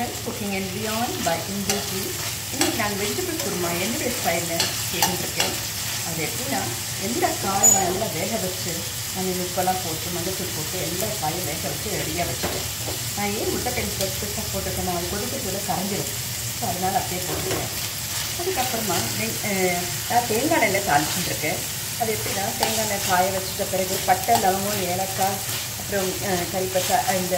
channel Cooking and Beyond by Indu Tea. இன்னைக்கு நான் vegetable kurma என்னுடைய ஸ்டைலில் செய்துட்டுருக்கேன். அது எப்படின்னா எல்லா காயை நல்லா வேக வச்சு நான் உப்பெல்லாம் போட்டு மஞ்சள் போட்டு எல்லா காயும் வேக வச்சு ரெடியாக வச்சுட்டேன். நான் ஏன் முட்டைக்கறி பெருசாக போட்டிருக்கேன், அது கொதிக்கிறதுல கரைஞ்சிடும். ஸோ அதனால் அப்படியே போட்டுருக்கேன். அதுக்கப்புறமா நான் தேங்காய் எண்ணெயில் தாளிச்சுட்டுருக்கேன். அது எப்படின்னா தேங்காய் எண்ணெய் காய வச்சுட்ட பிறகு பட்டை லவங்கம் ஏலக்காய் அப்புறம் கறிப்பட்டை இந்த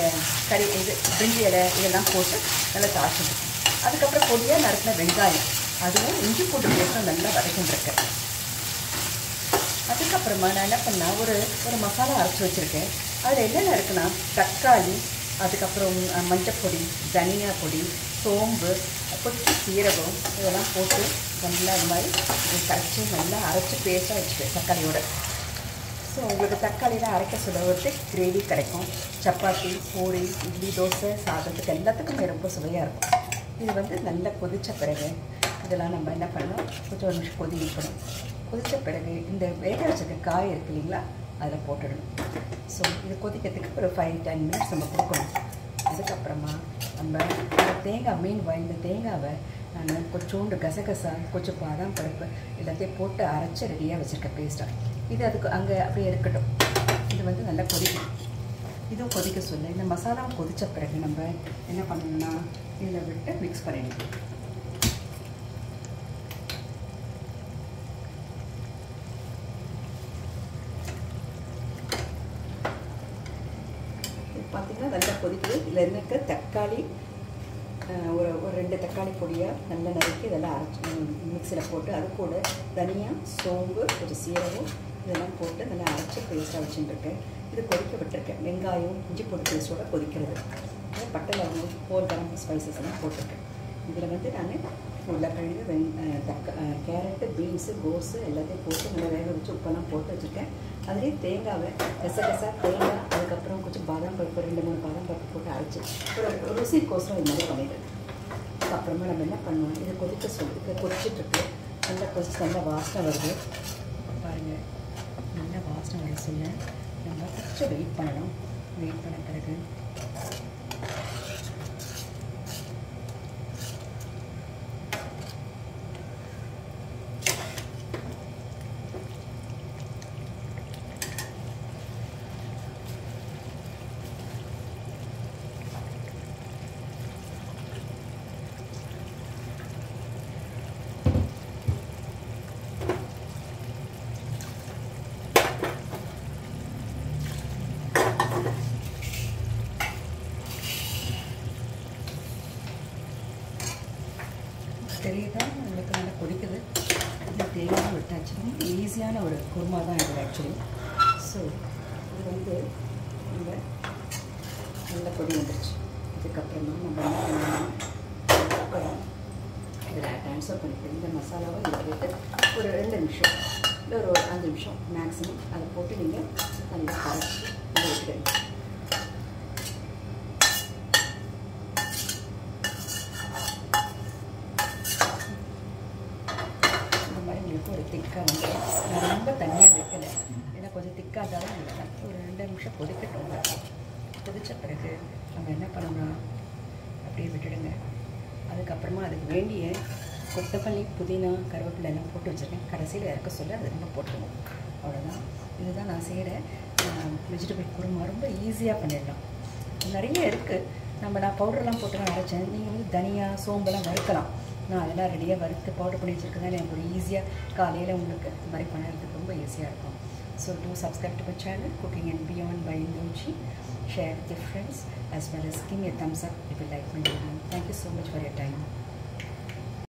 இது பிரிஞ்சி இலை இதெல்லாம் போட்டு நல்லா தாளிச்சுட்டுருக்கேன். அதுக்கப்புறம் பொடியாக நறுக்கின வெங்காயம் அதுவும் இஞ்சி பூண்டு பேஸ்ட்டும் நல்லா வதக்கிட்டுருக்கேன். அதுக்கப்புறமா நான் என்ன பண்ணால் ஒரு மசாலா அரைச்சி வச்சுருக்கேன். அதில் என்னென்ன இருக்குன்னா தக்காளி, அதுக்கப்புறம் மஞ்சப்பொடி, தனியா பொடி, சோம்பு, கொஞ்சம் சீரகம் இதெல்லாம் போட்டு நல்லா இது மாதிரி கரைச்சி நல்லா அரைச்சி பேஸ்ட்டாக வச்சுருக்கேன் தக்காளியோட. ஸோ உங்களுக்கு தக்காளியில் அரைக்க சொல்ல கிரேவி கிடைக்கும். சப்பாத்தி, பூரி, இட்லி, தோசை, சாதத்துக்கு எல்லாத்துக்குமே ரொம்ப சுவையாக இருக்கும். இது நல்லா கொதித்த பிறகு இதெல்லாம் நம்ம என்ன பண்ணணும், கொஞ்சம் ஒரு நிமிஷம் கொதிக்கணும். கொதித்த பிறகு இந்த வேக வச்சுருக்க காய் இருக்கு இல்லைங்களா, அதில் போட்டுடணும். ஸோ இது கொதிக்கிறதுக்கு ஒரு 5-10 மினிட்ஸ் நம்ம கொடுக்கணும். அதுக்கப்புறமா நம்ம தேங்காய் இந்த தேங்காவை நான் கொஞ்சோண்டு கசகசா, கொஞ்சம் பாதாம் பருப்பு எல்லாத்தையும் போட்டு அரைச்சி ரெடியாக வச்சுருக்கேன் பேஸ்ட்டாக. இது அதுக்கு அங்கே அப்படியே இருக்கட்டும். இது நல்லா கொதிக்கும். இதுவும் கொதிக்க சொல்ல இந்த மசாலாவும் கொதித்த பிறகு நம்ம என்ன பண்ணணும்னா இதில் விட்டு மிக்ஸ் பண்ணிடணும். பார்த்திங்கன்னா நல்லா கொதிக்குது. இதில் இருக்க தக்காளி ஒரு 2 தக்காளி பொடியாக நல்லா நறுக்கி இதெல்லாம் அரைச்சி மிக்சியில் போட்டு அது கூட தனியா, சோம்பு, கொஞ்சம் சீரகம் இதெல்லாம் போட்டு நல்லா அரைச்சி பேஸ்ட்டாக வச்சுட்டுருக்கேன். இது கொதிக்க விட்டுருக்கேன். வெங்காயம் இஞ்சி பூண்டு பேஸ்ட்டோட கொதிக்கிறது. பட்டை லவங்கம் ஹோல் கரம் ஸ்பைசஸ் எல்லாம் போட்டிருக்கேன். இதில் நான் உருளைக்கிழங்கு, கேரட்டு, பீன்ஸு, கோஸு எல்லாத்தையும் போட்டு நல்லா வேக வச்சு உப்பெல்லாம் போட்டு வச்சுருக்கேன். அதுலேயே தேங்காவை கசகசா தேங்காய், அதுக்கப்புறம் கொஞ்சம் பாதாம் பருப்பு 2-3 பாதாம் பருப்பு போட்டு அரைச்சி ஒரு ருசிக்கோசரம் இது மாதிரி பண்ணிடுறேன். அப்புறமா நம்ம என்ன பண்ணுவோம், இதை கொதிச்சிட்ருக்கு. நல்லா கொதிச்சு நல்லா வாசனை வருது பாருங்கள். நல்லா வாசனை வர சொல்ல நம்ம கொஞ்சம் வெயிட் பண்ணணும். வெயிட் பண்ண பிறகு தெரியுதா உங்களுக்கு நல்லா கொதிக்குது. இந்த தேங்காய் விட்டாச்சு. ரொம்ப ஈஸியான ஒரு குருமா தான் இது ஆக்சுவலி. ஸோ இது நம்ம நல்லா கொதி வந்துடுச்சு. இதுக்கப்புறமா நம்ம இதில் ட்ரான்ஸ்ஃபர் பண்ணிட்டு இந்த மசாலாவை இதில் போட்டு ஒரு 2 நிமிஷம் இல்லை ஒரு 5 நிமிஷம் மேக்ஸிமம் அதை போட்டு நீங்கள் நல்லா கரைச்சி இதை வைக்கிறீங்க. ஒரு திக்காக நான் ரொம்ப தண்ணியாக வைக்கலை, ஏன்னா கொஞ்சம் திக்காக தான் வைப்பேன். ஒரு 2 நிமிஷம் கொதிக்கட்டும். கொதித்த பிறகு நம்ம என்ன பண்ணணும், அப்படியே விட்டுடுங்க. அதுக்கப்புறமா அதுக்கு வேண்டிய கொத்தமல்லி, புதினா, கருவேப்பிலை எல்லாம் போட்டு வச்சுருக்கேன். கடைசியில் இறக்க சொல்ல அது ரொம்ப போட்டுக்கணும். அவ்வளோதான். இதுதான் நான் செய்கிற வெஜிடபிள் குருமா. ரொம்ப ஈஸியாக பண்ணிடலாம். நிறைய இருக்குது. நான் பவுடர்லாம் போட்டு தான் அரைச்சேன். நீங்கள் தனியா, சோம்பெல்லாம் வறுக்கலாம். நான் அதெல்லாம் ரெடியாக வறுத்து பவுடர் பண்ணி வச்சுருக்கேன். எனக்கு ஒரு ஈஸியாக காலையில் உங்களுக்கு இந்த மாதிரி பண்ணுறதுக்கு ரொம்ப ஈஸியாக இருக்கும். So do subscribe to my channel Cooking and Beyond by Indu Tea. Share with your friends as well as give me a thumbs up if you like my video. Thank you so much for your time.